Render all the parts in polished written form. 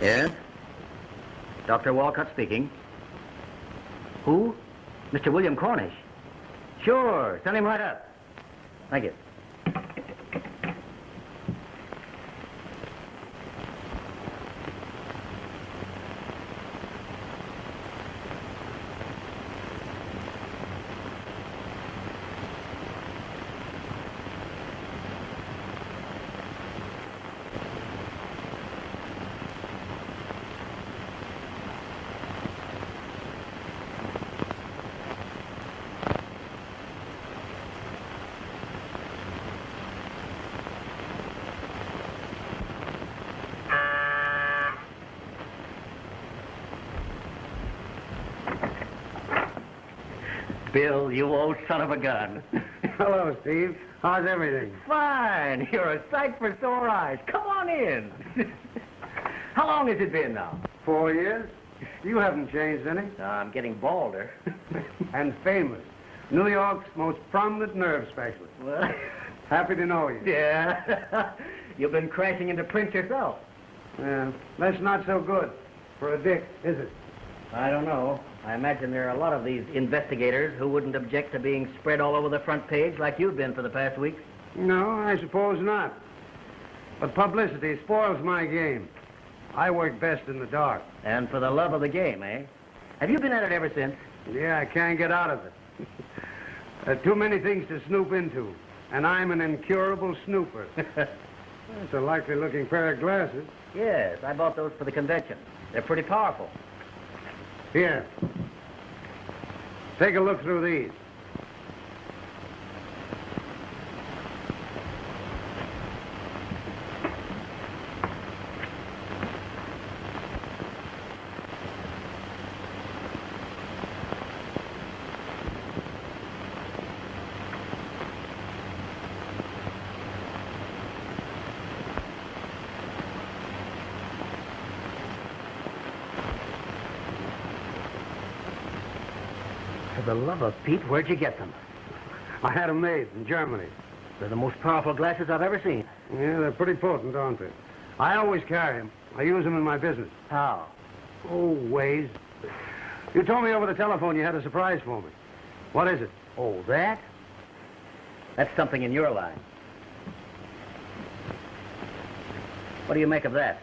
Yes? Dr. Walcott speaking. Who? Mr. William Cornish. Sure, send him right up. Thank you. Bill, you old son of a gun. Hello, Steve. How's everything? Fine. You're a sight for sore eyes. Come on in. How long has it been now? 4 years. You haven't changed any. I'm getting balder. And famous. New York's most prominent nerve specialist. Well, happy to know you. Yeah. You've been crashing into Prince yourself. Yeah, that's not so good for a dick, is it? I don't know. I imagine there are a lot of these investigators who wouldn't object to being spread all over the front page like you've been for the past week. No, I suppose not. But publicity spoils my game. I work best in the dark. And for the love of the game, eh? Have you been at it ever since? Yeah, I can't get out of it. There are too many things to snoop into, and I'm an incurable snooper. That's a likely-looking pair of glasses. Yes, I bought those for the convention. They're pretty powerful. Here. Take a look through these. For the love of Pete, where'd you get them? I had them made in Germany. They're the most powerful glasses I've ever seen. Yeah, they're pretty potent, aren't they? I always carry them. I use them in my business. How? Oh, ways. You told me over the telephone you had a surprise for me. What is it? Oh, that? That's something in your line. What do you make of that?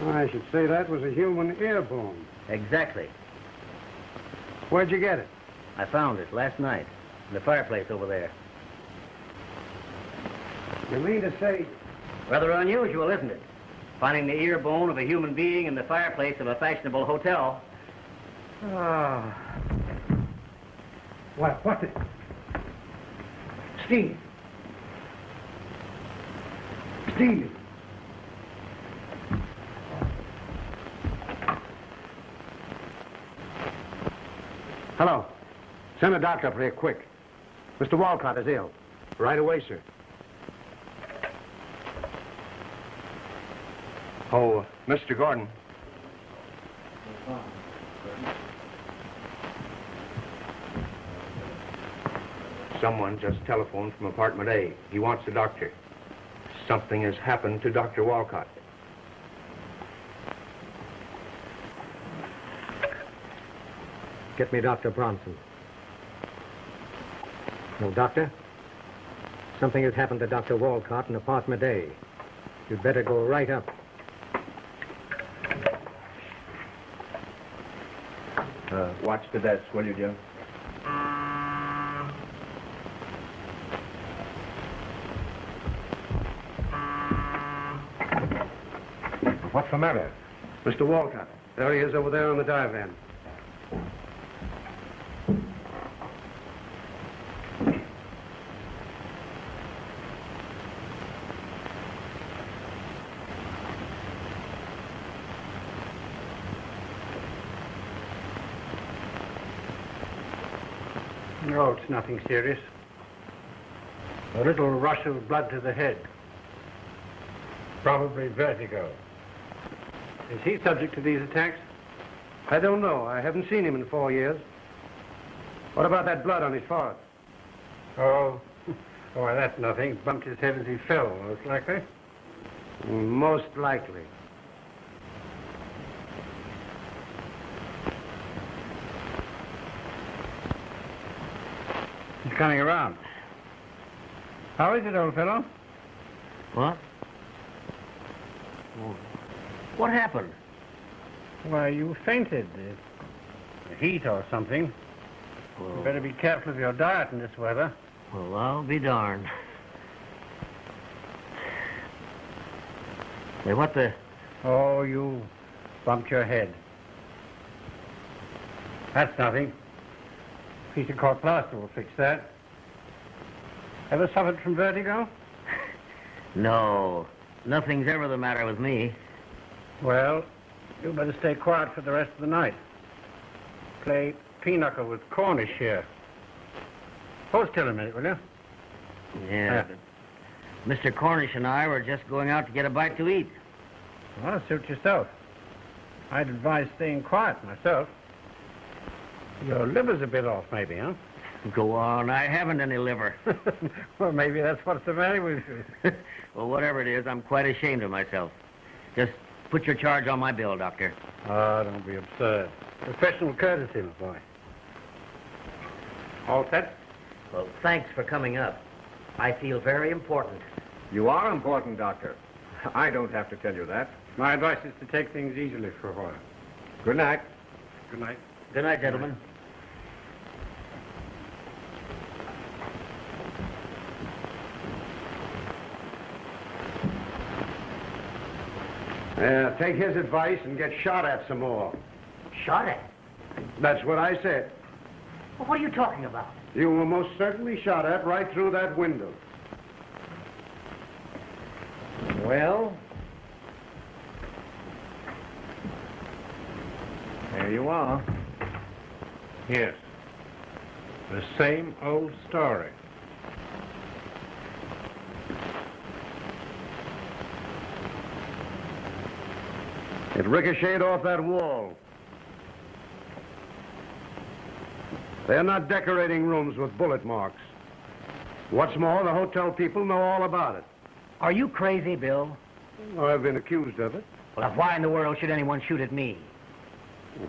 I should say that was a human ear bone. Exactly. Where'd you get it? I found it last night in the fireplace over there. You mean to say... Rather unusual, isn't it? Finding the ear bone of a human being in the fireplace of a fashionable hotel. Ah. What's it? Steve. Steve. Hello. Send a doctor up here, quick. Mr. Walcott is ill. Right away, sir. Oh, Mr. Gordon. Someone just telephoned from apartment A. He wants a doctor. Something has happened to Dr. Walcott. Get me Dr. Bronson. No, doctor? Something has happened to Dr. Walcott in apartment A. You'd better go right up. Watch the desk, will you, Jim? What's the matter? Mr. Walcott. There he is over there on the divan. No, it's nothing serious. A little rush of blood to the head. Probably vertigo. Is he subject to these attacks? I don't know. I haven't seen him in 4 years. What about that blood on his forehead? Oh, that's nothing. Bumped his head as he fell, most likely. Most likely. He's coming around. How is it, old fellow? What? What happened? Why, you fainted. Heat or something. Well, You better be careful of your diet in this weather. well, I'll be darned. Say, what the... Oh, you bumped your head. That's nothing. Piece of court plaster will fix that. Ever suffered from vertigo? No, nothing's ever the matter with me. Well, you better stay quiet for the rest of the night. Play pinochle with Cornish here. Hold still a minute, will you? Yeah, but Mr. Cornish and I were just going out to get a bite to eat. Well, suit yourself. I'd advise staying quiet myself. Your liver's a bit off, maybe, huh? Go on, I haven't any liver. Well, maybe that's what's the matter with you. Well, whatever it is, I'm quite ashamed of myself. Just put your charge on my bill, Doctor. Oh, don't be absurd. Professional courtesy, my boy. All set? Well, thanks for coming up. I feel very important. You are important, Doctor. I don't have to tell you that. My advice is to take things easily for a while. Good night. Good night. Good night, gentlemen. Take his advice and get shot at some more. Shot at? That's what I said. Well, what are you talking about? You were most certainly shot at right through that window. Well, there you are. Yes. The same old story. It ricocheted off that wall. They're not decorating rooms with bullet marks. What's more, the hotel people know all about it. Are you crazy, Bill? Well, I've been accused of it. Well, why in the world should anyone shoot at me?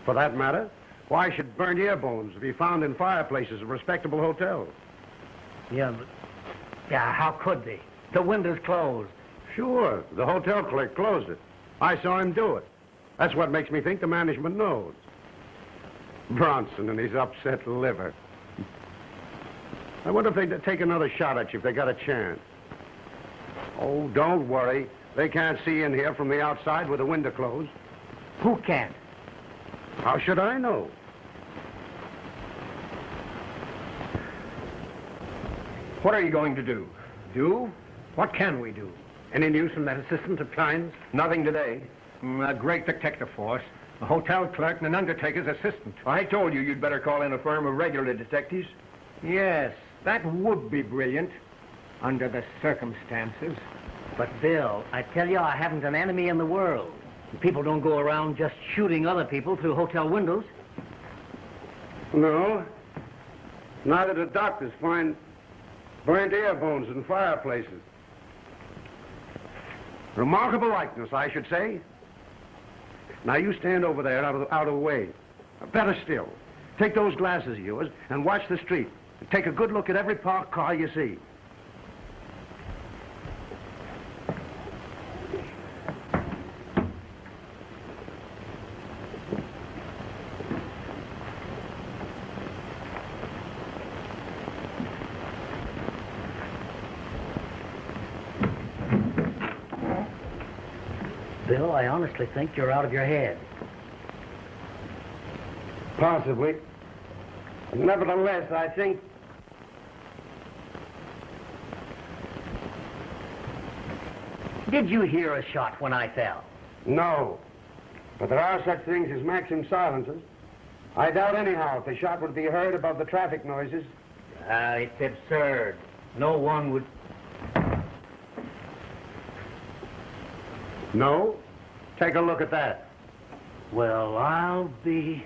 For that matter, why should burnt ear bones be found in fireplaces of respectable hotels? Yeah, how could they? The window's closed. Sure, the hotel clerk closed it. I saw him do it. That's what makes me think the management knows. Bronson and his upset liver. I wonder if they'd take another shot at you if they got a chance. Oh, don't worry. They can't see in here from the outside with the window closed. Who can't? How should I know? What are you going to do? Do? What can we do? Any news from that assistant of Klein's? Nothing today. A great detective force. A hotel clerk and an undertaker's assistant. I told you you'd better call in a firm of regular detectives. Yes, that would be brilliant, under the circumstances. But, Bill, I tell you, I haven't an enemy in the world. People don't go around just shooting other people through hotel windows. No. Neither do doctors find burnt ear bones in fireplaces. Remarkable likeness, I should say. Now, you stand over there out of the way. Better still, take those glasses of yours and watch the street. Take a good look at every parked car you see. Bill, I honestly think you're out of your head. Possibly. Nevertheless, I think... Did you hear a shot when I fell? No. But there are such things as Maxim silencers. I doubt anyhow if the shot would be heard above the traffic noises. It's absurd. No one would... No? Take a look at that. Well, I'll be...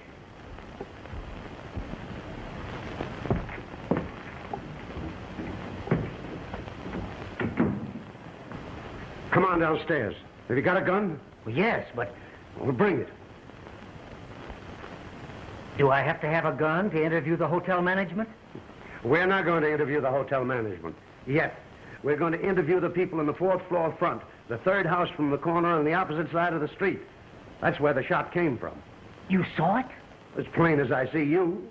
Come on downstairs. Have you got a gun? Well, yes, but Well, bring it. do I have to have a gun to interview the hotel management? We're not going to interview the hotel management. Yet. We're going to interview the people in the 4th floor front, the 3rd house from the corner on the opposite side of the street. That's where the shot came from. You saw it? As plain as I see you.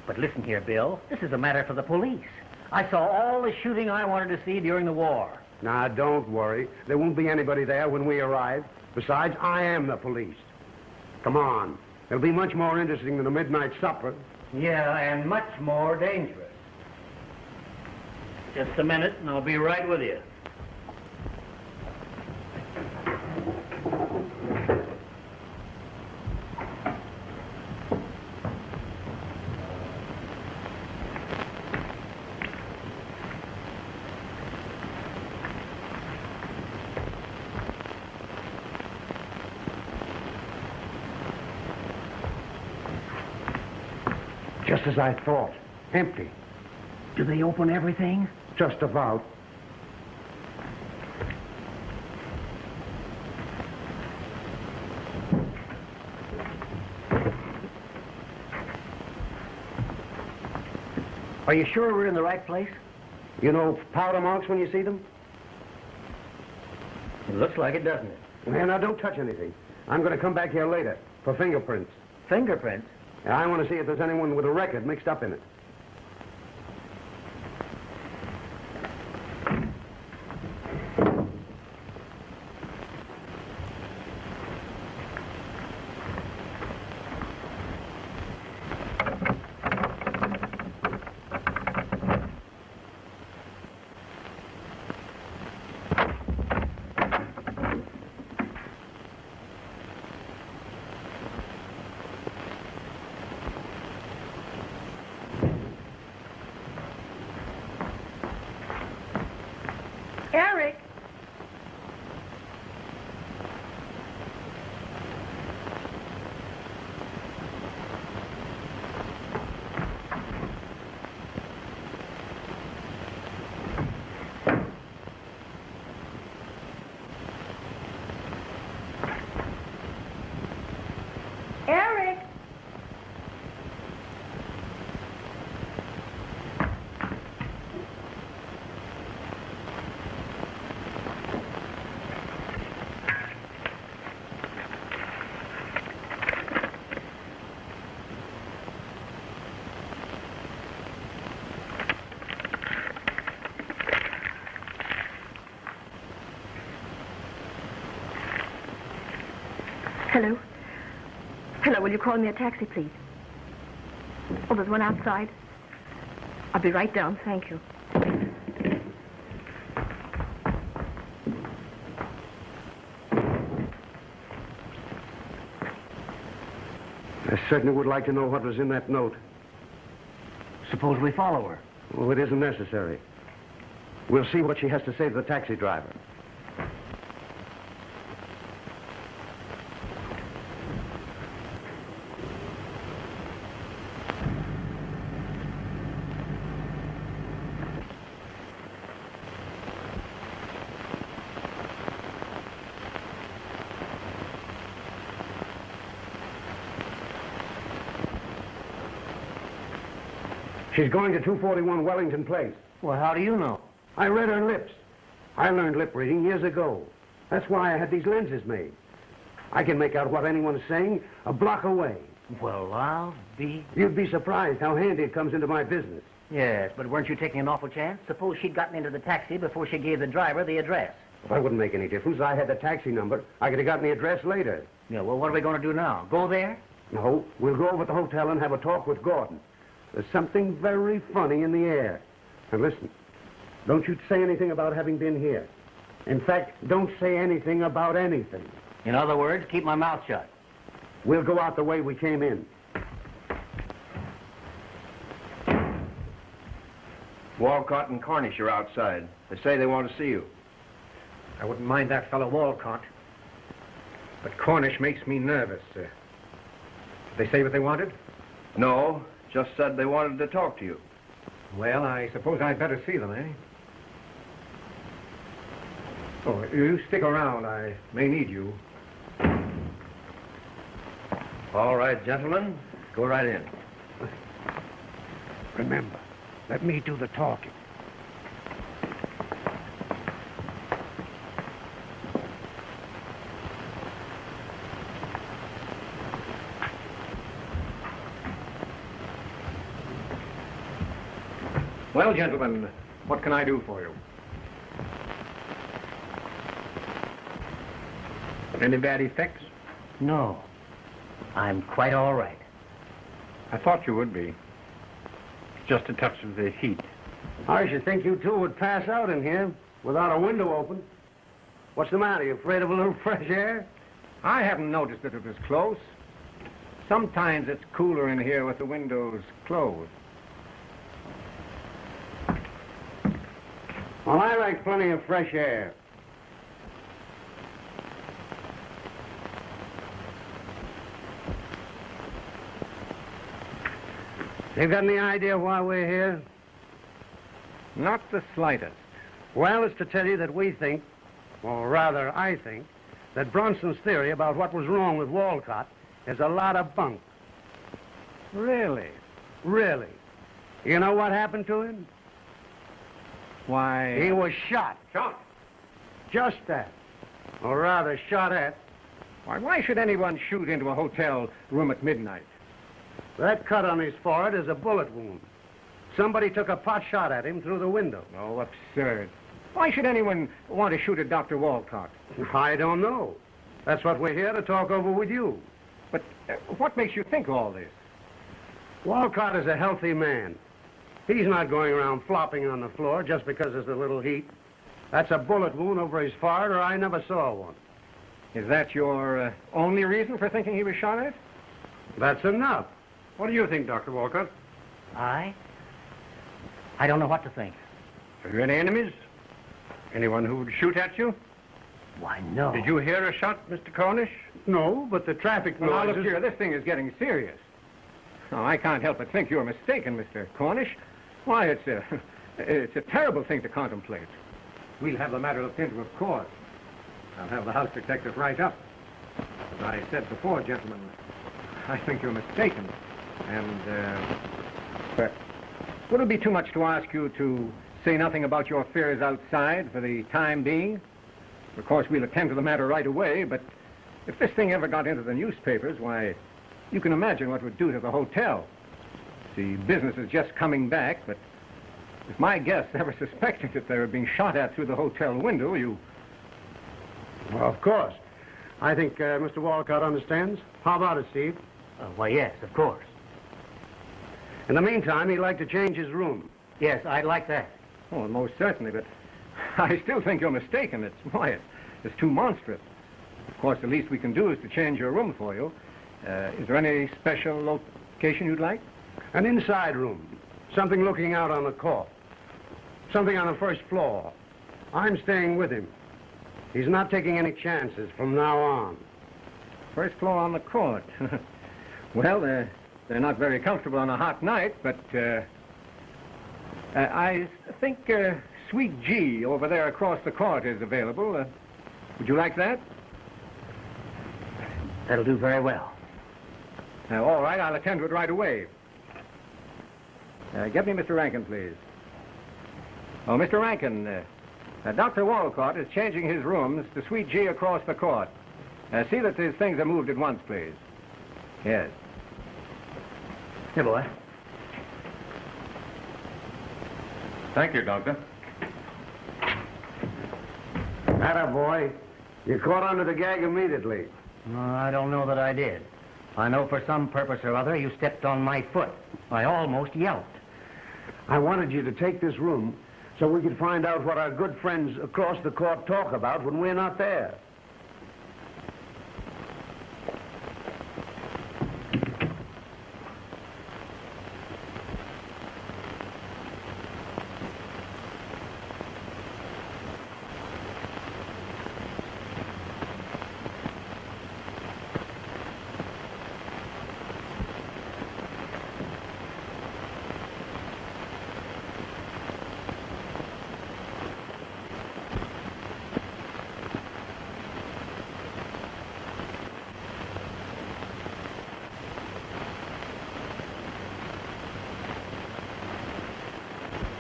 But listen here, Bill. This is a matter for the police. I saw all the shooting I wanted to see during the war. Now, don't worry. There won't be anybody there when we arrive. Besides, I am the police. Come on. It'll be much more interesting than a midnight supper. Yeah, and much more dangerous. Just a minute, and I'll be right with you. Just as I thought. Empty. Do they open everything? Just about. Are you sure we're in the right place? You know powder marks when you see them? It looks like it, doesn't it? Well, now, don't touch anything. I'm going to come back here later for fingerprints. Fingerprints? And I want to see if there's anyone with a record mixed up in it. Eric! Eric! Hello? Hello, will you call me a taxi, please? Oh, there's one outside. I'll be right down, thank you. I certainly would like to know what was in that note. Suppose we follow her. Well, it isn't necessary. We'll see what she has to say to the taxi driver. She's going to 241 Wellington Place. Well, how do you know? I read her lips. I learned lip reading years ago. That's why I had these lenses made. I can make out what anyone is saying a block away. Well, I'll be... You'd be surprised how handy it comes into my business. Yes, but weren't you taking an awful chance? Suppose she'd gotten into the taxi before she gave the driver the address. Well, that wouldn't make any difference. I had the taxi number. I could have gotten the address later. Yeah, well, what are we going to do now? Go there? No, we'll go over to the hotel and have a talk with Gordon. There's something very funny in the air. And listen, don't you say anything about having been here. In fact, don't say anything about anything. In other words, keep my mouth shut. We'll go out the way we came in. Walcott and Cornish are outside. They say they want to see you. I wouldn't mind that fellow Walcott. But Cornish makes me nervous. Did they say what they wanted? No, just said they wanted to talk to you. Well, I suppose I'd better see them, eh? Oh, you stick around. I may need you. All right, gentlemen. Go right in. Remember, let me do the talking. Well, gentlemen, what can I do for you? Any bad effects? No. I'm quite all right. I thought you would be. Just a touch of the heat. I should think you two would pass out in here without a window open. What's the matter? You afraid of a little fresh air? I haven't noticed that it was close. Sometimes it's cooler in here with the windows closed. Well, I like plenty of fresh air. You got any idea why we're here? Not the slightest. Well, it's to tell you that we think, or rather I think, that Bronson's theory about what was wrong with Walcott is a lot of bunk. Really? Really. You know what happened to him? Why... He was shot. Shot? Just that. Or rather, shot at. Why should anyone shoot into a hotel room at midnight? That cut on his forehead is a bullet wound. Somebody took a pot shot at him through the window. Oh, absurd. Why should anyone want to shoot at Dr. Walcott? I don't know. That's what we're here to talk over with you. But what makes you think all this? Walcott is a healthy man. He's not going around flopping on the floor just because there's a little heat. That's a bullet wound over his forehead, or I never saw one. Is that your only reason for thinking he was shot at? That's enough. What do you think, Dr. Walcott? I don't know what to think. Have you any enemies? Anyone who would shoot at you? Why, no. Did you hear a shot, Mr. Cornish? No, but the traffic Well, now, look noises... here, this thing is getting serious. Now, I can't help but think you're mistaken, Mr. Cornish. Why, it's a terrible thing to contemplate. We'll have the matter looked into, of course. I'll have the house detective write up. As I said before, gentlemen, I think you're mistaken. And, but would it be too much to ask you to say nothing about your fears outside for the time being? Of course, we'll attend to the matter right away, but if this thing ever got into the newspapers, why, you can imagine what it would do to the hotel. The business is just coming back, but if my guests ever suspected that they were being shot at through the hotel window, you... Well, of course. I think Mr. Walcott understands. How about it, Steve? Why, yes, of course. In the meantime, he'd like to change his room. Yes, I'd like that. Oh, most certainly, but I still think you're mistaken. It's too monstrous. Of course, the least we can do is to change your room for you. Is there any special location you'd like? An inside room. Something looking out on the court. Something on the first floor. I'm staying with him. He's not taking any chances from now on. First floor on the court. Well, they're not very comfortable on a hot night, but I think Suite G over there across the court is available. Would you like that? That'll do very well. All right, I'll attend to it right away. Get me Mr. Rankin, please. Oh, Mr. Rankin, Dr. Walcott is changing his rooms to Suite G across the court. See that these things are moved at once, please. Yes. Here, boy. Thank you, Doctor. Atta boy. You caught under the gag immediately. I don't know that I did. I know for some purpose or other you stepped on my foot. I almost yelped. I wanted you to take this room so we could find out what our good friends across the court talk about when we're not there.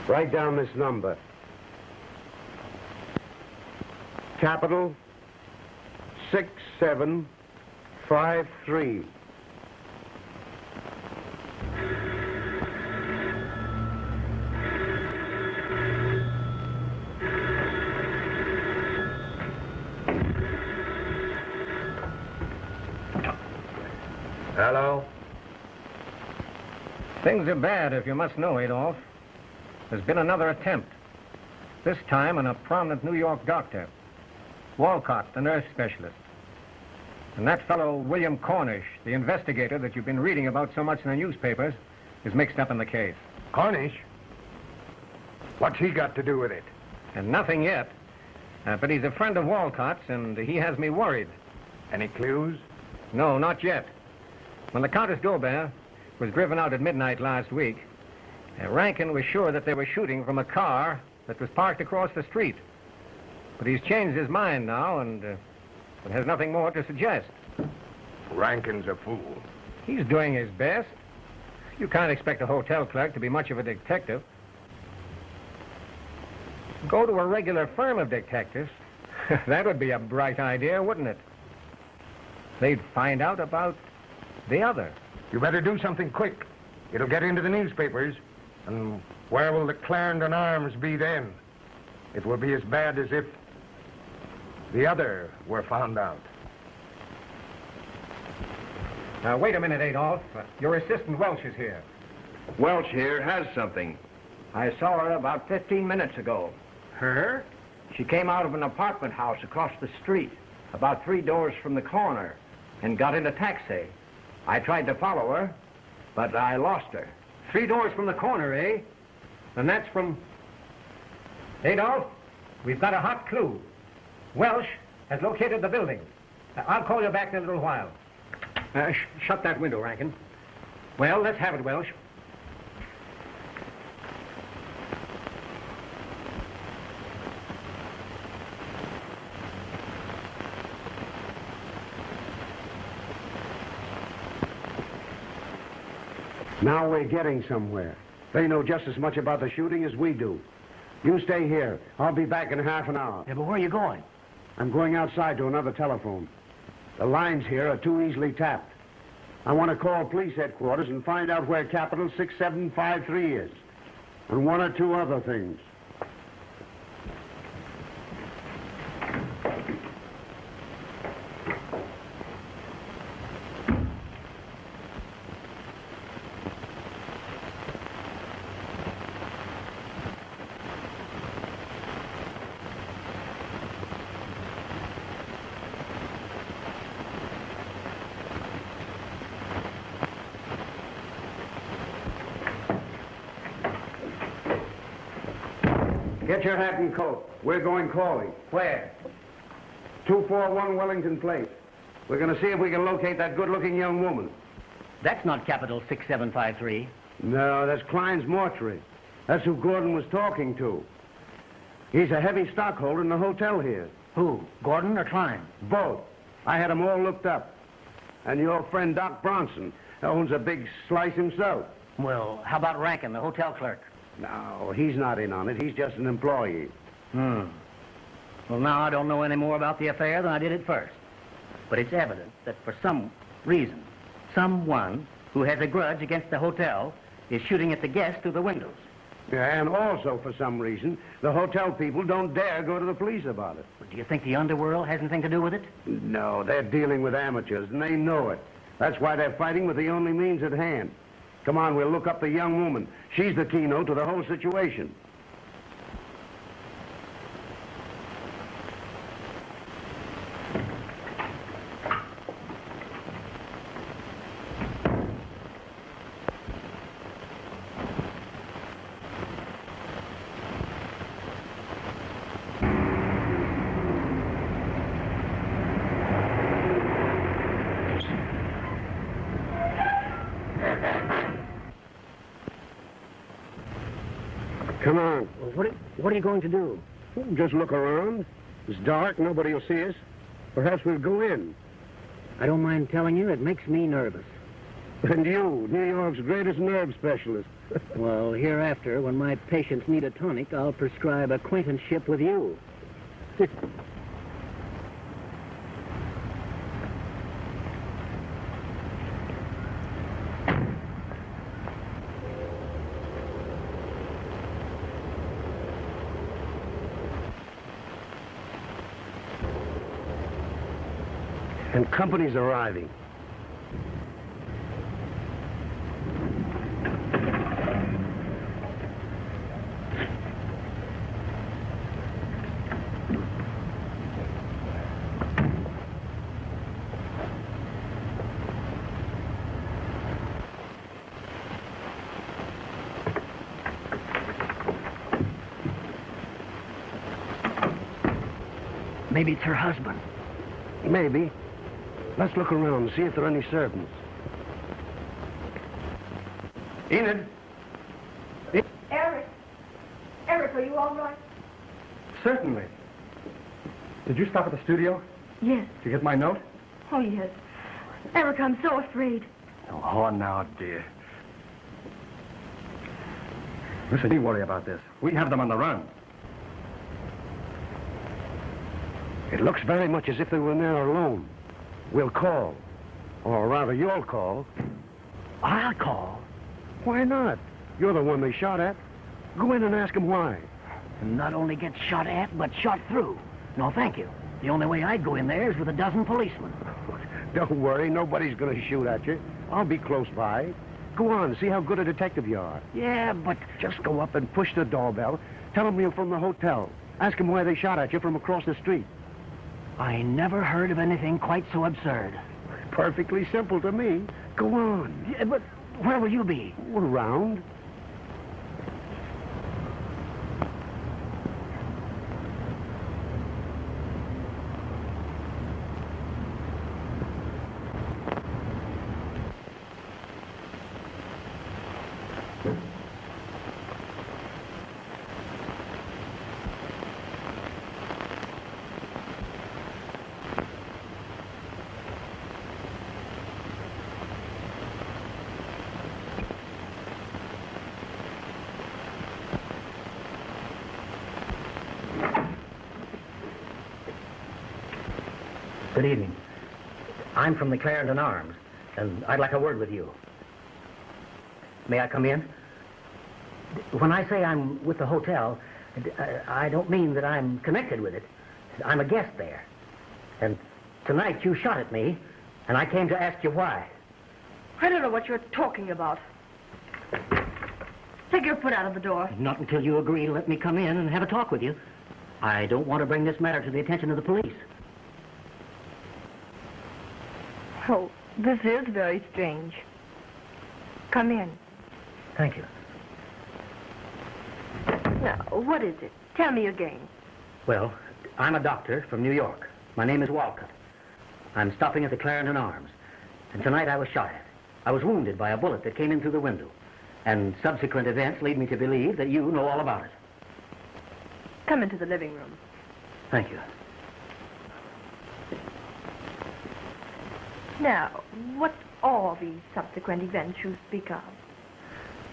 Write down this number. Capital 6753. Hello? Things are bad, if you must know, Adolf. There's been another attempt. This time on a prominent New York doctor. Walcott, the nurse specialist. And that fellow, William Cornish, the investigator that you've been reading about so much in the newspapers, is mixed up in the case. Cornish? What's he got to do with it? And nothing yet. But he's a friend of Walcott's, and he has me worried. Any clues? No, not yet. When the Countess d'Aubert was driven out at midnight last week, Rankin was sure that they were shooting from a car that was parked across the street. But he's changed his mind now and has nothing more to suggest. Rankin's a fool. He's doing his best. You can't expect a hotel clerk to be much of a detective. Go to a regular firm of detectives. That would be a bright idea, wouldn't it? They'd find out about the other. You better do something quick. It'll get into the newspapers. And where will the Clarendon Arms be then? It will be as bad as if the other were found out. Now, wait a minute, Adolf. Your assistant Welch is here. Welch here has something. I saw her about 15 minutes ago. Her? She came out of an apartment house across the street, about 3 doors from the corner, and got in a taxi. I tried to follow her, but I lost her. 3 doors from the corner, eh? And that's from... Adolf, we've got a hot clue. Welsh has located the building. I'll call you back in a little while. Shut that window, Rankin. Well, let's have it, Welsh. Now we're getting somewhere. They know just as much about the shooting as we do. You stay here. I'll be back in half an hour. Yeah, but where are you going? I'm going outside to another telephone. The lines here are too easily tapped. I want to call police headquarters and find out where Capital 6753 is. And 1 or 2 other things. Get your hat and coat. We're going calling. Where? 241 Wellington Place. We're going to see if we can locate that good-looking young woman. That's not Capital 6753. No, that's Klein's mortuary. That's who Gordon was talking to. He's a heavy stockholder in the hotel here. Who, Gordon or Klein? Both. I had them all looked up. And your friend Doc Bronson owns a big slice himself. Well, how about Rankin, the hotel clerk? No, he's not in on it. He's just an employee. Well, now I don't know any more about the affair than I did at first. But it's evident that for some reason, someone who has a grudge against the hotel is shooting at the guests through the windows. Yeah, and also, for some reason, the hotel people don't dare go to the police about it. Do you think the underworld has anything to do with it? No, they're dealing with amateurs, and they know it. That's why they're fighting with the only means at hand. Come on, we'll look up the young woman. She's the keynote to the whole situation. Come on. Well, what are you going to do? Just look around. It's dark. Nobody will see us. Perhaps we'll go in. I don't mind telling you, it makes me nervous. And you, New York's greatest nerve specialist. Well, hereafter, when my patients need a tonic, I'll prescribe acquaintanceship with you. And company's arriving. Maybe it's her husband. Maybe. Let's look around and see if there are any servants. Enid? Eric! Eric, are you all right? Certainly. Did you stop at the studio? Yes. Did you get my note? Oh, yes. Eric, I'm so afraid. Oh, now, dear. Listen, don't worry about this. We have them on the run. It looks very much as if they were in there alone. We'll call. Or rather, you'll call. I'll call. Why not? You're the one they shot at. Go in and ask them why. And not only get shot at, but shot through. No, thank you. The only way I'd go in there is with a dozen policemen. Don't worry, nobody's going to shoot at you. I'll be close by. Go on, see how good a detective you are. Yeah, but... Just go up and push the doorbell. Tell them you're from the hotel. Ask them why they shot at you from across the street. I never heard of anything quite so absurd. Perfectly simple to me. Go on. Yeah, but where will you be? Around. Good evening. I'm from the Clarendon Arms, and I'd like a word with you. May I come in? When I say I'm with the hotel, I don't mean that I'm connected with it. I'm a guest there. And tonight you shot at me, and I came to ask you why. I don't know what you're talking about. Take your foot out of the door. Not until you agree to let me come in and have a talk with you. I don't want to bring this matter to the attention of the police. Oh, this is very strange. Come in. Thank you. Now, what is it? Tell me again. Well, I'm a doctor from New York. My name is Walcott. I'm stopping at the Clarendon Arms. And tonight I was shot at. I was wounded by a bullet that came in through the window. And subsequent events lead me to believe that you know all about it. Come into the living room. Thank you. Now, what are these subsequent events you speak of?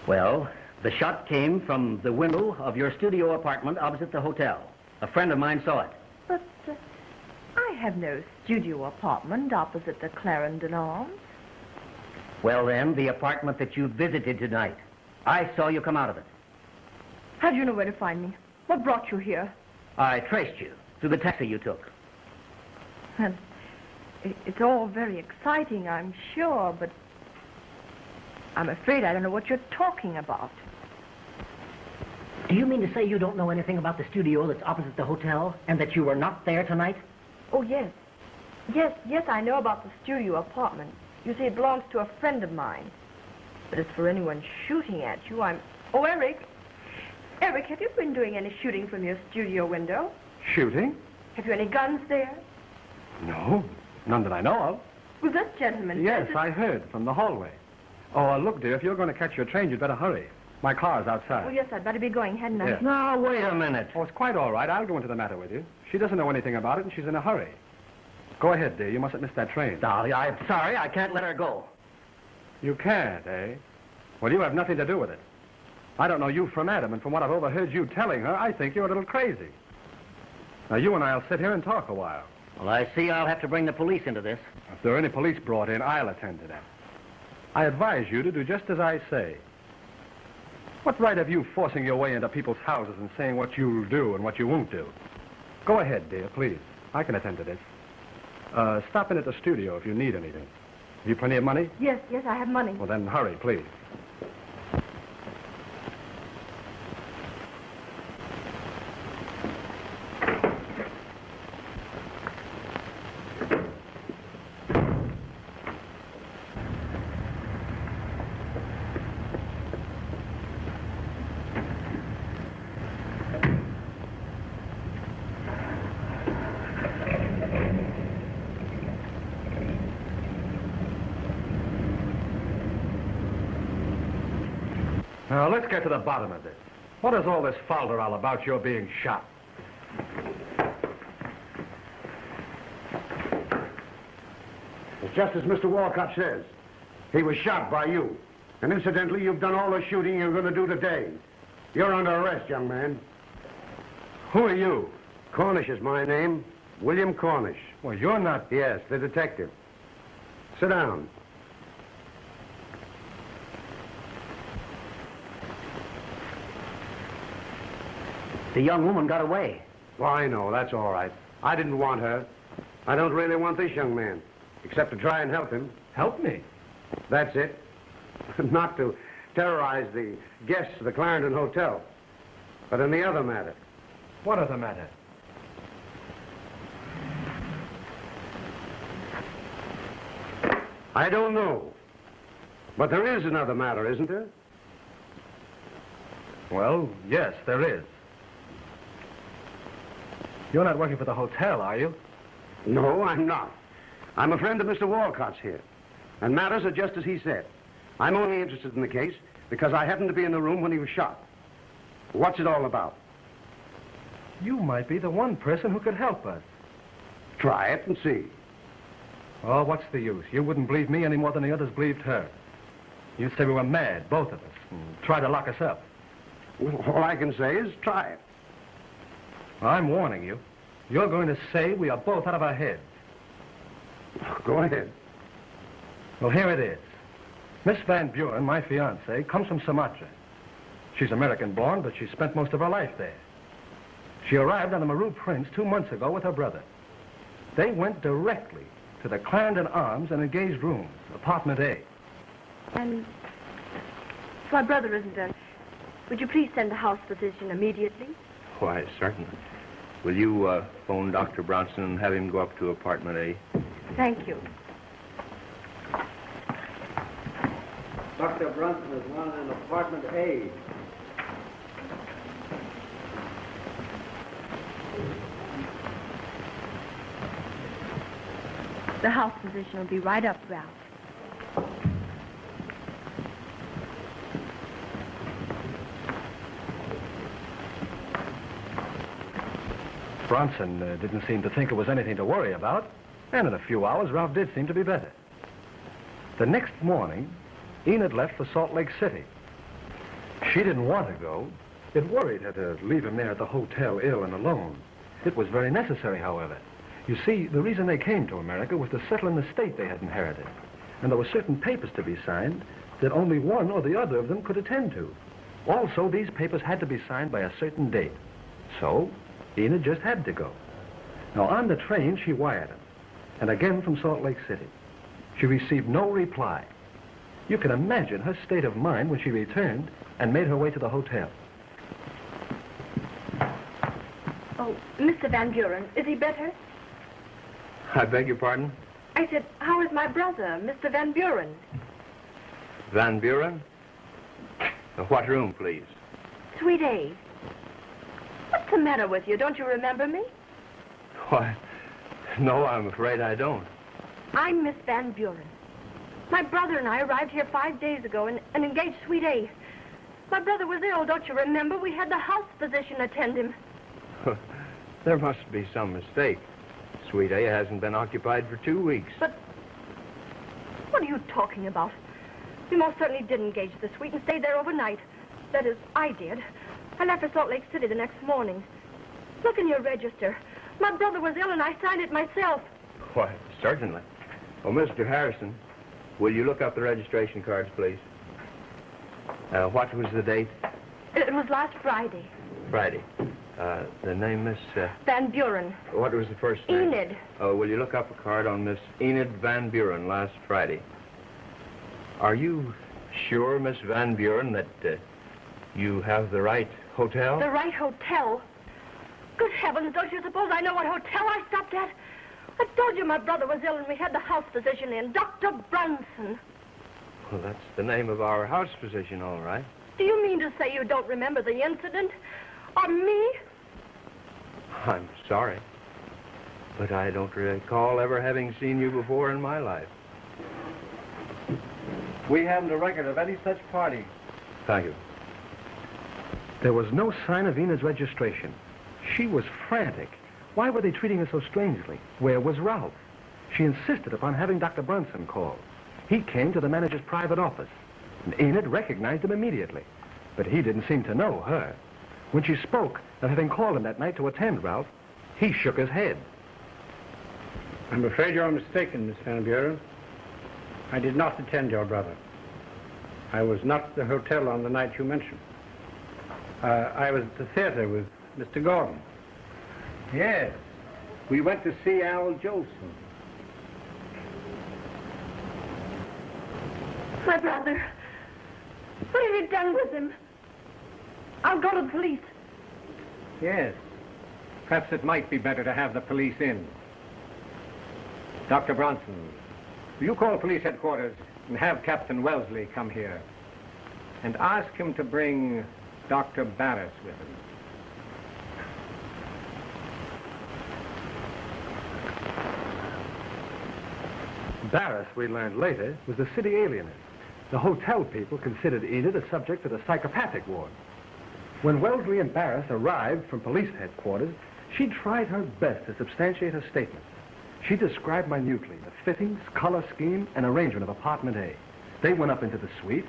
Well, the shot came from the window of your studio apartment opposite the hotel. A friend of mine saw it. But I have no studio apartment opposite the Clarendon Arms. Well, then, the apartment that you visited tonight. I saw you come out of it. How do you know where to find me? What brought you here? I traced you through the taxi you took. Well, it's all very exciting, I'm sure, but I'm afraid I don't know what you're talking about. Do you mean to say you don't know anything about the studio that's opposite the hotel and that you were not there tonight? Oh, yes. Yes, I know about the studio apartment. You see, it belongs to a friend of mine. But as for anyone shooting at you, Oh, Eric! Eric, have you been doing any shooting from your studio window? Shooting? Have you any guns there? No, none that I know of. Well, this gentleman Yes, says I heard from the hallway. Oh, look, dear, if you're going to catch your train, you'd better hurry. My car's outside. Oh, yes, I'd better be going, hadn't I? Yes. Now, wait a minute. Oh, it's quite all right. I'll go into the matter with you. She doesn't know anything about it, and she's in a hurry. Go ahead, dear. You mustn't miss that train. No, I'm sorry. I can't let her go. You can't, eh? Well, you have nothing to do with it. I don't know you from Adam, and from what I've overheard you telling her, I think you're a little crazy. Now, you and I'll sit here and talk a while. Well, I see I'll have to bring the police into this. If there are any police brought in, I'll attend to them. I advise you to do just as I say. What right have you forcing your way into people's houses and saying what you'll do and what you won't do? Go ahead, dear, please. I can attend to this. Stop in at the studio if you need anything. Have you plenty of money? Yes, I have money. Well, then hurry, please. Now, let's get to the bottom of this. What is all this falderall about your being shot? It's just as Mr. Walcott says. He was shot by you. And incidentally, you've done all the shooting you're going to do today. You're under arrest, young man. Who are you? Cornish is my name. William Cornish. Well, you're not... Yes, the detective. Sit down. The young woman got away. Well, I know. That's all right. I didn't want her. I don't really want this young man, except to try and help him. Help me. That's it. Not to terrorize the guests of the Clarendon Hotel, but in the other matter. What other matter? I don't know. But there is another matter, isn't there? Well, yes, there is. You're not working for the hotel, are you? No, I'm not. I'm a friend of Mr. Walcott's here. And matters are just as he said. I'm only interested in the case because I happened to be in the room when he was shot. What's it all about? You might be the one person who could help us. Try it and see. Oh, what's the use? You wouldn't believe me any more than the others believed her. You'd say we were mad, both of us, and try to lock us up. Well, all I can say is try it. I'm warning you. You're going to say we are both out of our heads. Go ahead. Well, here it is. Miss Van Buren, my fiancée, comes from Sumatra. She's American-born, but she spent most of her life there. She arrived on the Maru Prince 2 months ago with her brother. They went directly to the Clarendon Arms and engaged rooms, apartment A. And if my brother isn't there, would you please send the house physician immediately? Why, certainly. Will you phone Dr. Bronson and have him go up to apartment A? Thank you. Dr. Bronson is wanted in apartment A. The house physician will be right up, Ralph. Bronson didn't seem to think it was anything to worry about, and in a few hours, Ralph did seem to be better. The next morning, Enid left for Salt Lake City. She didn't want to go. It worried her to leave him there at the hotel ill and alone. It was very necessary, however. You see, the reason they came to America was to settle an estate they had inherited. And there were certain papers to be signed that only one or the other of them could attend to. Also, these papers had to be signed by a certain date. So, Enid just had to go. Now, on the train, she wired him. And again from Salt Lake City. She received no reply. You can imagine her state of mind when she returned and made her way to the hotel. Oh, Mr. Van Buren, is he better? I beg your pardon? I said, how is my brother, Mr. Van Buren? Van Buren? What room, please? Suite A. What's the matter with you? Don't you remember me? Why, no, I'm afraid I don't. I'm Miss Van Buren. My brother and I arrived here 5 days ago and engaged Suite A. My brother was ill, don't you remember? We had the house physician attend him. There must be some mistake. Suite A hasn't been occupied for 2 weeks. But what are you talking about? We most certainly did engage the suite and stayed there overnight. That is, I did. I left for Salt Lake City the next morning. Look in your register. My brother was ill, and I signed it myself. Why, certainly. Oh, Mr. Harrison, will you look up the registration cards, please? What was the date? It was last Friday. Friday. The name, Miss... Van Buren. What was the first name? Enid. Oh, will you look up a card on Miss Enid Van Buren last Friday? Are you sure, Miss Van Buren, that you have the right hotel? The right hotel? Good heavens, don't you suppose I know what hotel I stopped at? I told you my brother was ill and we had the house physician in, Dr. Brunson. Well, that's the name of our house physician, all right. Do you mean to say you don't remember the incident? Or me? I'm sorry, but I don't recall ever having seen you before in my life. We haven't a record of any such party. Thank you. There was no sign of Enid's registration. She was frantic. Why were they treating her so strangely? Where was Ralph? She insisted upon having Dr. Brunson called. He came to the manager's private office, and Enid recognized him immediately. But he didn't seem to know her. When she spoke of having called him that night to attend Ralph, he shook his head. I'm afraid you're mistaken, Miss Van Buren. I did not attend your brother. I was not at the hotel on the night you mentioned. I was at the theater with Mr. Gordon. Yes. We went to see Al Jolson. My brother. What have you done with him? I'll go to the police. Yes. Perhaps it might be better to have the police in. Dr. Bronson, will you call police headquarters and have Captain Wellesley come here and ask him to bring Dr. Barris with him? Barris, we learned later, was the city alienist. The hotel people considered Enid a subject for the psychopathic ward. When Wellesley and Barris arrived from police headquarters, she tried her best to substantiate her statements. She described minutely the fittings, color scheme, and arrangement of apartment A. They went up into the suite.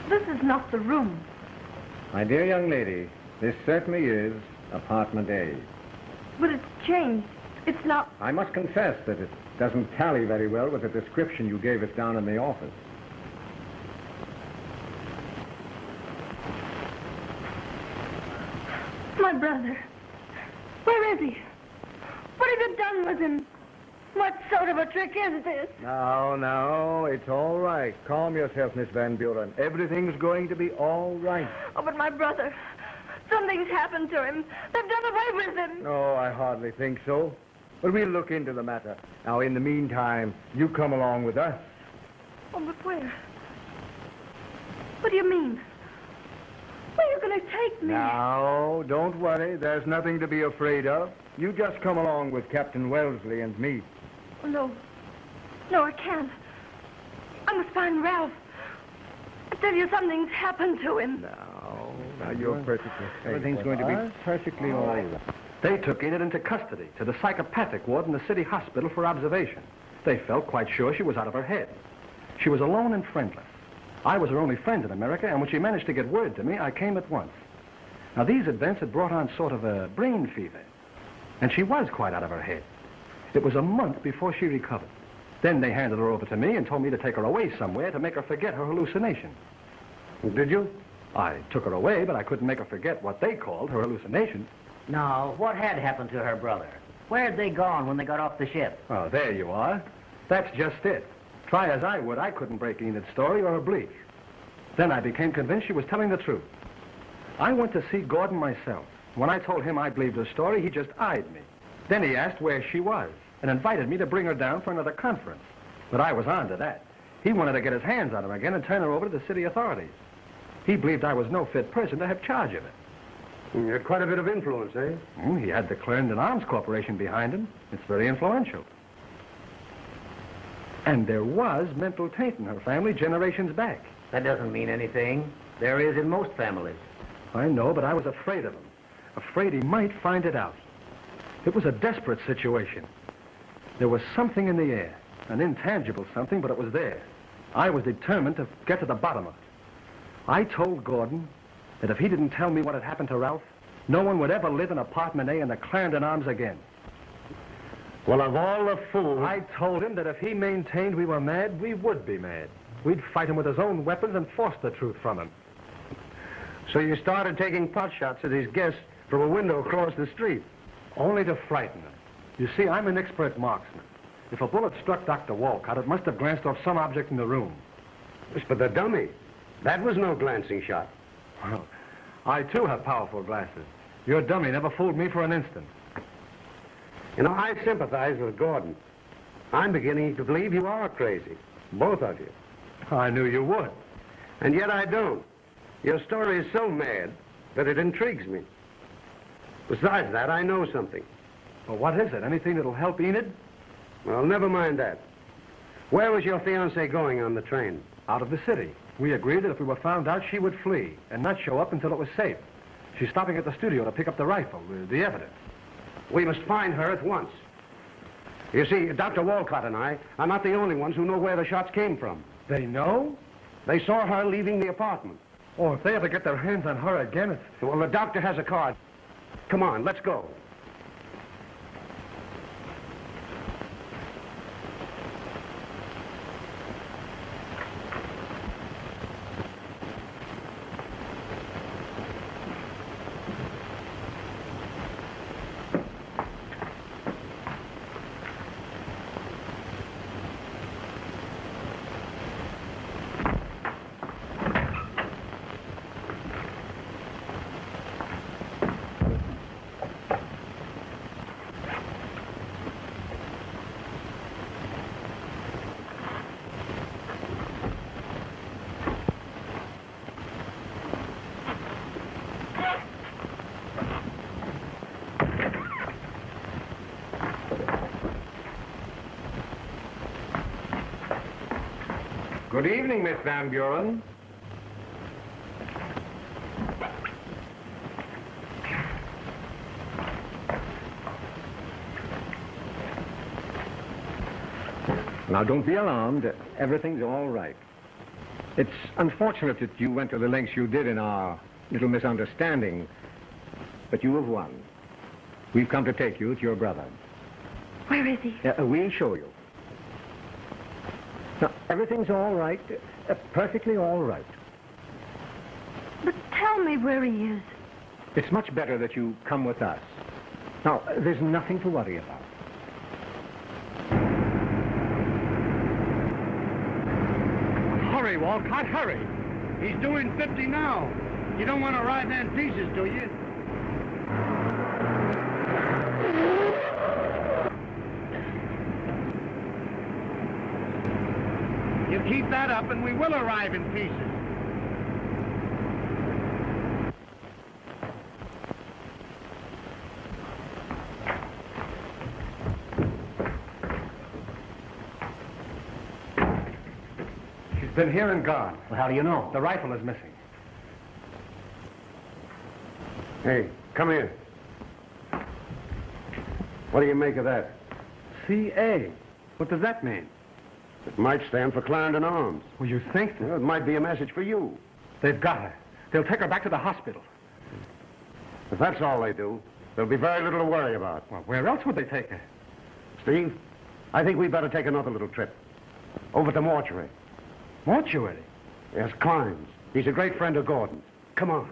This is not the room. My dear young lady, this certainly is apartment A. But it's changed. It's not... I must confess that it doesn't tally very well with the description you gave us down in the office. My brother. Where is he? What have you done with him? What sort of a trick is this? No, it's all right. Calm yourself, Miss Van Buren. Everything's going to be all right. Oh, but my brother. Something's happened to him. They've done away with him. No, I hardly think so. But we'll look into the matter. Now, in the meantime, you come along with us. Oh, but where? What do you mean? Where are you going to take me? Now, don't worry. There's nothing to be afraid of. You just come along with Captain Wellesley and me. Oh, no. No, I can't. I must find Ralph. I tell you, something's happened to him. Now you're perfectly safe. Everything's going to be perfectly all right. They took Enid into custody to the psychopathic ward in the city hospital for observation. They felt quite sure she was out of her head. She was alone and friendless. I was her only friend in America, and when she managed to get word to me, I came at once. Now, these events had brought on sort of a brain fever, and she was quite out of her head. It was a month before she recovered. Then they handed her over to me and told me to take her away somewhere to make her forget her hallucination. Did you? I took her away, but I couldn't make her forget what they called her hallucination. Now, what had happened to her brother? Where had they gone when they got off the ship? Oh, there you are. That's just it. Try as I would, I couldn't break Enid's story or her belief. Then I became convinced she was telling the truth. I went to see Gordon myself. When I told him I believed her story, he just eyed me. Then he asked where she was and invited me to bring her down for another conference. But I was on to that. He wanted to get his hands on her again and turn her over to the city authorities. He believed I was no fit person to have charge of it. You had quite a bit of influence, eh? He had the Clarendon Arms Corporation behind him. It's very influential. And there was mental taint in her family generations back. That doesn't mean anything. There is in most families. I know, but I was afraid of him. Afraid he might find it out. It was a desperate situation. There was something in the air. An intangible something, but it was there. I was determined to get to the bottom of it. I told Gordon that if he didn't tell me what had happened to Ralph, no one would ever live in Apartment A in the Clarendon Arms again. Well, of all the fools... I told him that if he maintained we were mad, we would be mad. We'd fight him with his own weapons and force the truth from him. So you started taking pot shots at his guests from a window across the street? Only to frighten him. You see, I'm an expert marksman. If a bullet struck Dr. Walcott, it must have glanced off some object in the room. Yes, but the dummy, that was no glancing shot. Well, I, too, have powerful glasses. Your dummy never fooled me for an instant. You know, I sympathize with Gordon. I'm beginning to believe you are crazy, both of you. I knew you would. And yet I don't. Your story is so mad that it intrigues me. Besides that, I know something. Well, what is it? Anything that'll help Enid? Well, never mind that. Where was your fiancée going on the train? Out of the city. We agreed that if we were found out, she would flee and not show up until it was safe. She's stopping at the studio to pick up the rifle, the evidence. We must find her at once. You see, Dr. Walcott and I are not the only ones who know where the shots came from. They know? They saw her leaving the apartment. Oh, if they ever get their hands on her again, it's... Well, the doctor has a card. Come on, let's go. Good evening, Miss Van Buren. Now, don't be alarmed. Everything's all right. It's unfortunate that you went to the lengths you did in our little misunderstanding, but you have won. We've come to take you to your brother. Where is he? We'll show you. Now, everything's all right, perfectly all right. But tell me where he is. It's much better that you come with us. Now, there's nothing to worry about. Hurry, Walcott, hurry. He's doing 50 now. You don't want to ride in pieces, do you? You keep that up and we will arrive in pieces. She's been here and gone. Well, how do you know? The rifle is missing. Hey, come here. What do you make of that? C.A. What does that mean? It might stand for Clarendon Arms. Well, you think? Well, it might be a message for you. They've got her. They'll take her back to the hospital. If that's all they do, there'll be very little to worry about. Well, where else would they take her? Steve, I think we'd better take another little trip. Over to Mortuary. Mortuary? Yes, Clines. He's a great friend of Gordon's. Come on.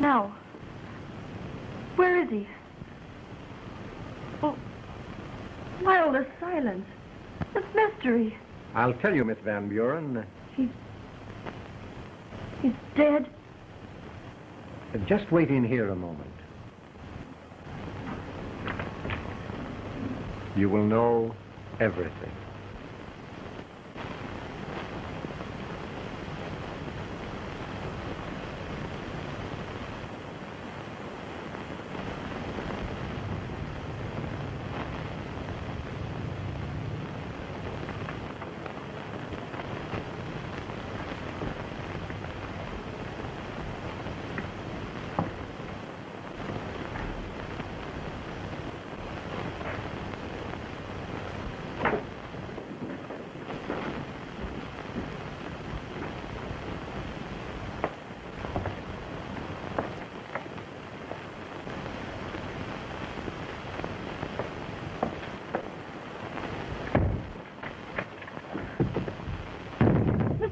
Now, where is he? Oh, why all this silence? This mystery. I'll tell you, Miss Van Buren. He's dead. Just wait in here a moment. You will know everything.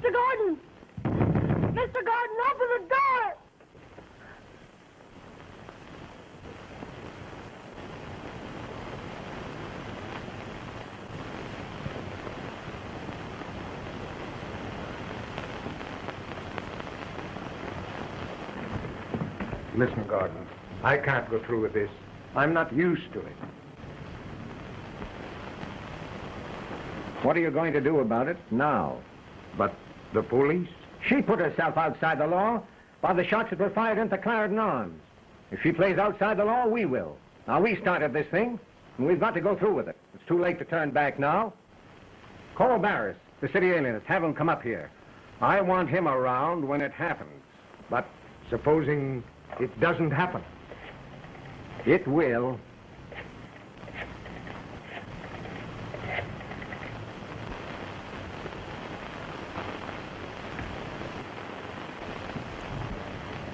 Mr. Gordon! Mr. Gordon, open the door! Listen, Gordon, I can't go through with this. I'm not used to it. What are you going to do about it now? But the police? She put herself outside the law by the shots that were fired into Clarendon Arms. If she plays outside the law, we will. Now, we started this thing, and we've got to go through with it. It's too late to turn back now. Call Barris, the city alienist. Have him come up here. I want him around when it happens. But supposing it doesn't happen? It will.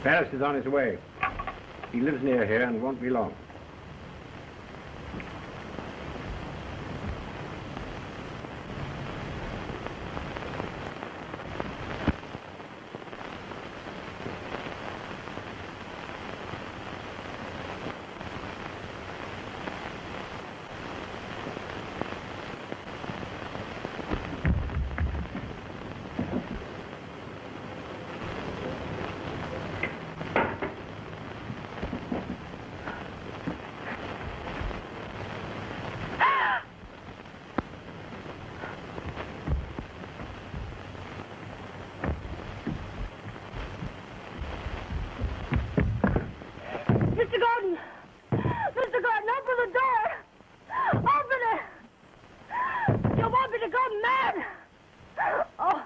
Paris is on his way. He lives near here and won't be long. Mr. Gordon! Mr. Gordon, open the door! Open it! You want me to go mad? Oh.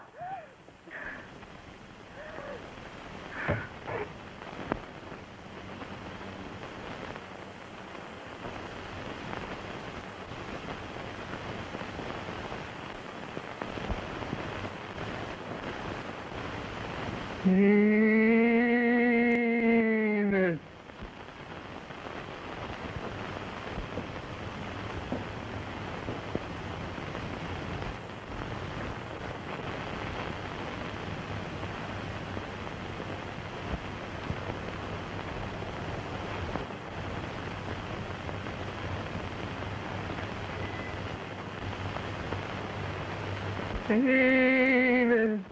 David.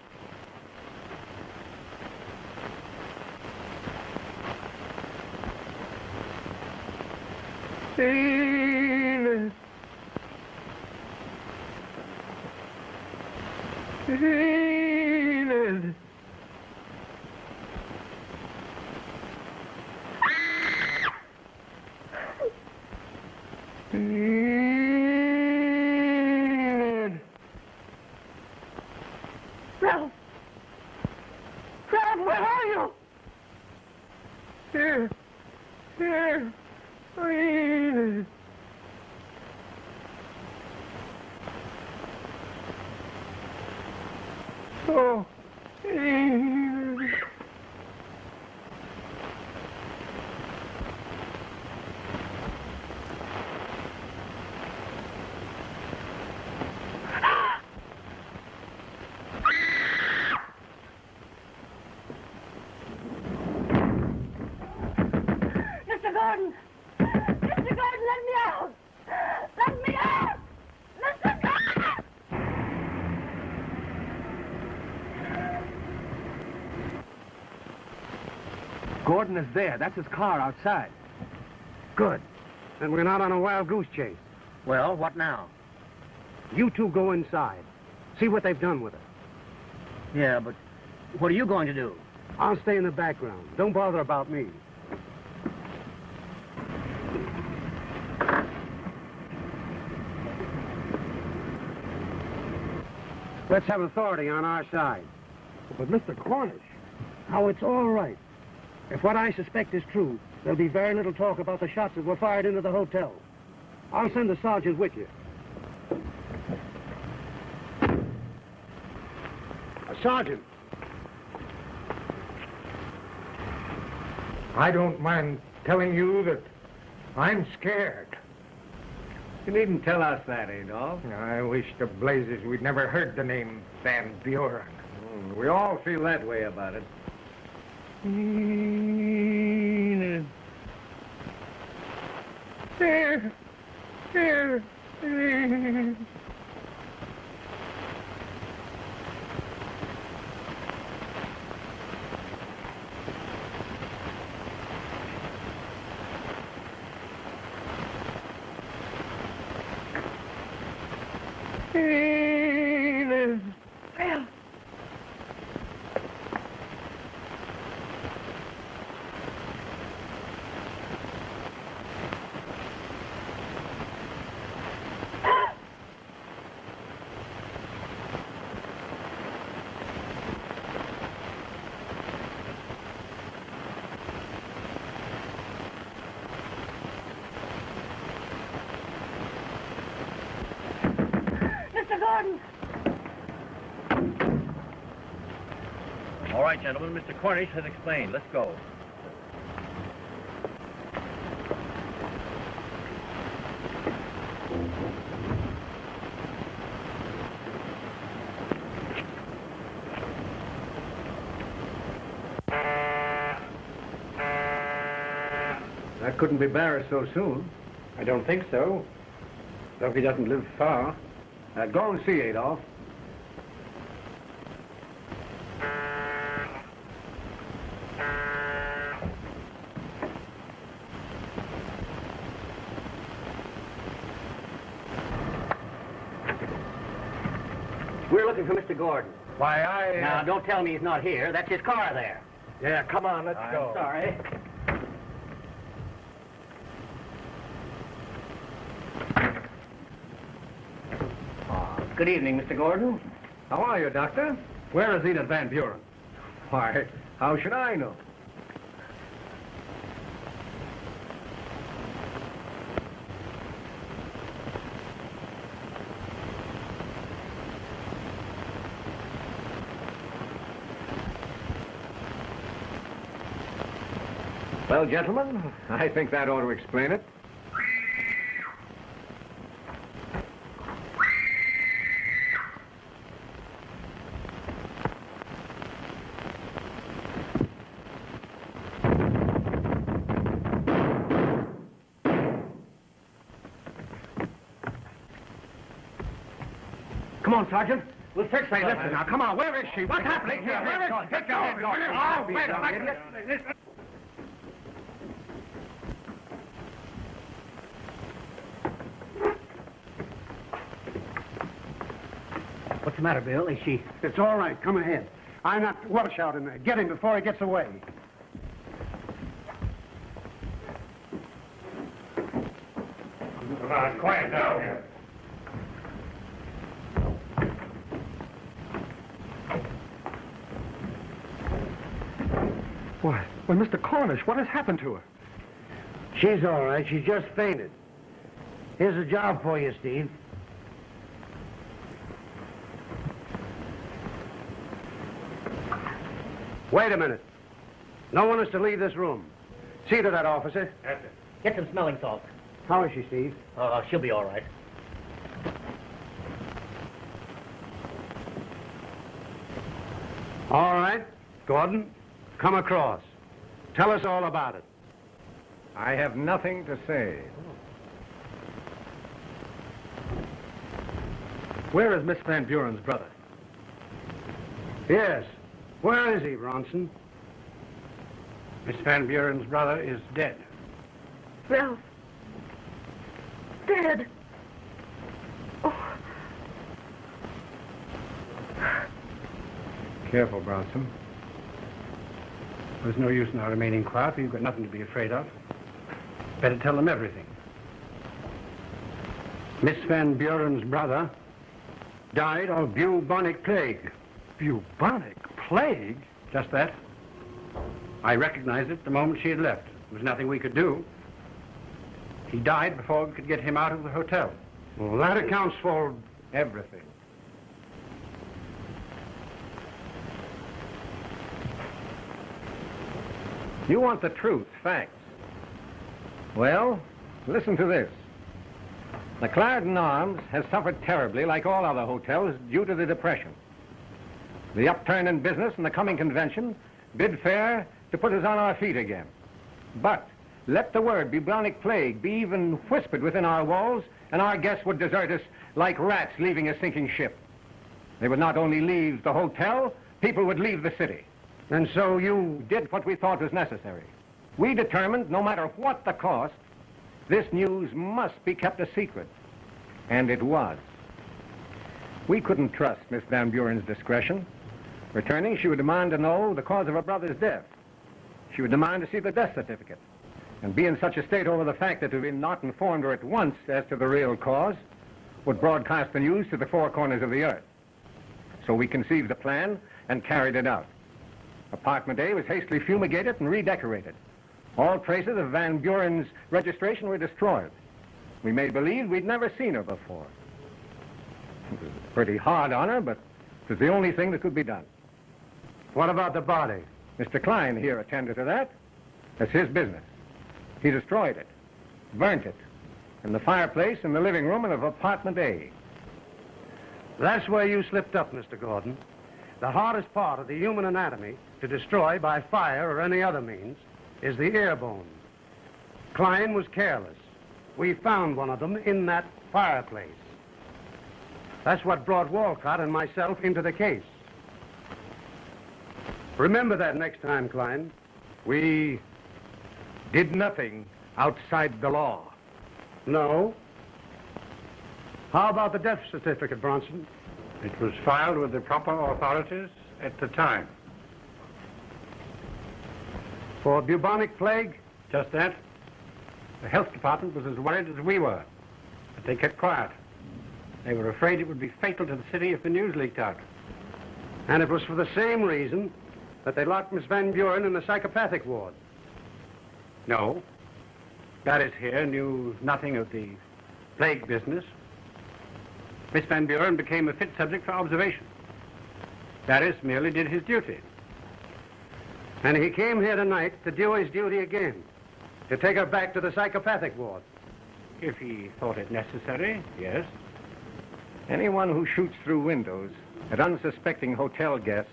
David. David. David. Ralph! Ralph, where are you? Here. Here. David. Oh, David. Mr. Gordon! Mr. Gordon, let me out! Let me out! Mr. Gordon! Gordon is there. That's his car outside. Good. Then we're not on a wild goose chase. Well, what now? You two go inside. See what they've done with her. Yeah, but what are you going to do? I'll stay in the background. Don't bother about me. Let's have authority on our side. But Mr. Cornish. Now, it's all right. If what I suspect is true, there'll be very little talk about the shots that were fired into the hotel. I'll send the sergeant with you. Sergeant. I don't mind telling you that I'm scared. You needn't tell us that, Adolph. I wish to blazes we'd never heard the name Van Buren. We all feel that way about it. Enid. There. There. There. Enid. Well, Mr. Gordon. All right, gentlemen, Mr. Cornish has explained. Let's go. That couldn't be Barris so soon. I don't think so. Though he doesn't live far. Go and see, Adolf. We're looking for Mr. Gordon. Why, Now, don't tell me he's not here. That's his car there. Yeah, come on, let's go. Sorry. Good evening, Mr. Gordon. How are you, Doctor? Where is Enid Van Buren? Why, how should I know? Well, gentlemen, I think that ought to explain it. Come on, Sergeant. We'll fix that. Listen now, come on. Where is she? What's happening here? Where is she? Get down. Oh, wait a minute. What's the matter, Bill? Is she... It's all right. Come ahead. I'm not Welsh out in there. Get him before he gets away. Quiet now. Why, Mr. Cornish, what has happened to her? She's all right. She just fainted. Here's a job for you, Steve. Wait a minute. No one is to leave this room. See to that, officer. Yes, sir. Get some smelling salt. How is she, Steve? She'll be all right. All right. Gordon, come across. Tell us all about it. I have nothing to say. Where is Miss Van Buren's brother? Yes. Where is he, Bronson? Miss Van Buren's brother is dead. Ralph. Dead. Oh. Careful, Bronson. There's no use in our remaining quiet. You've got nothing to be afraid of. Better tell them everything. Miss Van Buren's brother died of bubonic plague. Bubonic plague? Just that. I recognized it the moment she had left. There was nothing we could do. He died before we could get him out of the hotel. Well, that accounts for everything. You want the truth, facts. Well, listen to this. The Clarendon Arms has suffered terribly, like all other hotels, due to the Depression. The upturn in business and the coming convention bid fair to put us on our feet again. But let the word bubonic plague be even whispered within our walls, and our guests would desert us like rats leaving a sinking ship. They would not only leave the hotel, people would leave the city. And so you... Did what we thought was necessary. We determined, no matter what the cost, this news must be kept a secret. And it was. We couldn't trust Miss Van Buren's discretion. Returning, she would demand to know the cause of her brother's death. She would demand to see the death certificate, and be in such a state over the fact that we not informed her at once as to the real cause would broadcast the news to the four corners of the earth. So we conceived the plan and carried it out. Apartment A was hastily fumigated and redecorated. All traces of Van Buren's registration were destroyed. We made believe we'd never seen her before. It was pretty hard on her, but it was the only thing that could be done. What about the body? Mr. Klein here attended to that. That's his business. He destroyed it, burnt it, in the fireplace in the living room of apartment A. That's where you slipped up, Mr. Gordon. The hardest part of the human anatomy to destroy by fire or any other means is the ear bones. Klein was careless. We found one of them in that fireplace. That's what brought Walcott and myself into the case. Remember that next time, Klein. We did nothing outside the law. No. How about the death certificate, Bronson? It was filed with the proper authorities at the time. For bubonic plague? Just that. The health department was as worried as we were, but they kept quiet. They were afraid it would be fatal to the city if the news leaked out. And it was for the same reason that they locked Miss Van Buren in the psychopathic ward. No. Barris here knew nothing of the plague business. Miss Van Buren became a fit subject for observation. Barris merely did his duty. And he came here tonight to do his duty again, to take her back to the psychopathic ward. If he thought it necessary, yes. Anyone who shoots through windows at unsuspecting hotel guests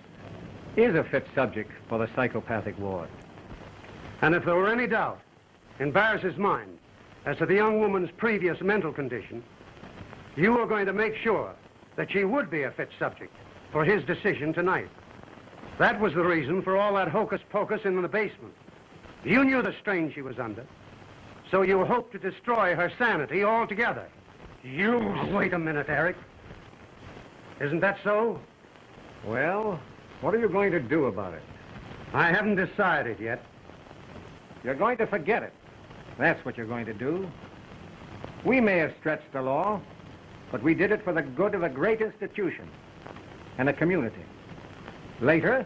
is a fit subject for the psychopathic ward. And if there were any doubt in Barris's mind as to the young woman's previous mental condition, you were going to make sure that she would be a fit subject for his decision tonight. That was the reason for all that hocus-pocus in the basement. You knew the strain she was under, so you hoped to destroy her sanity altogether. You... Oh, wait a minute, Eric. Isn't that so? Well, what are you going to do about it? I haven't decided yet. You're going to forget it. That's what you're going to do. We may have stretched the law, but we did it for the good of a great institution and a community. Later,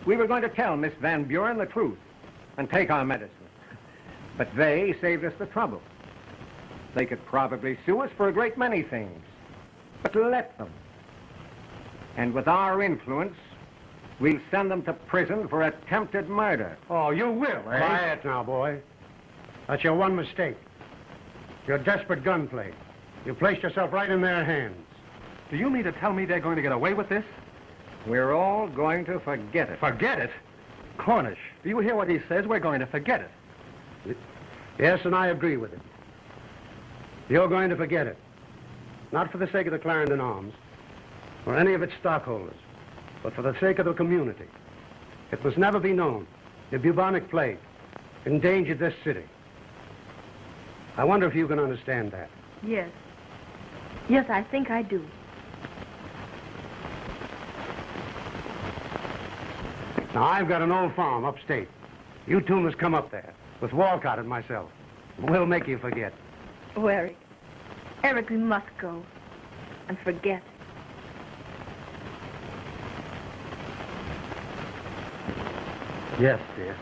we were going to tell Miss Van Buren the truth and take our medicine. But they saved us the trouble. They could probably sue us for a great many things. But let them. And with our influence, we'll send them to prison for attempted murder. Oh, you will, eh? Quiet now, boy. That's your one mistake. Your desperate gunplay. You placed yourself right in their hands. Do you mean to tell me they're going to get away with this? We're all going to forget it. Forget it? Cornish, do you hear what he says? We're going to forget it. Yes, and I agree with him. You're going to forget it. Not for the sake of the Clarendon Arms or any of its stockholders, but for the sake of the community. It must never be known the bubonic plague endangered this city. I wonder if you can understand that. Yes. Yes, I think I do. Now, I've got an old farm upstate. You two must come up there with Walcott and myself. We'll make you forget. Oh, Eric. Eric, we must go and forget. Yes, dear.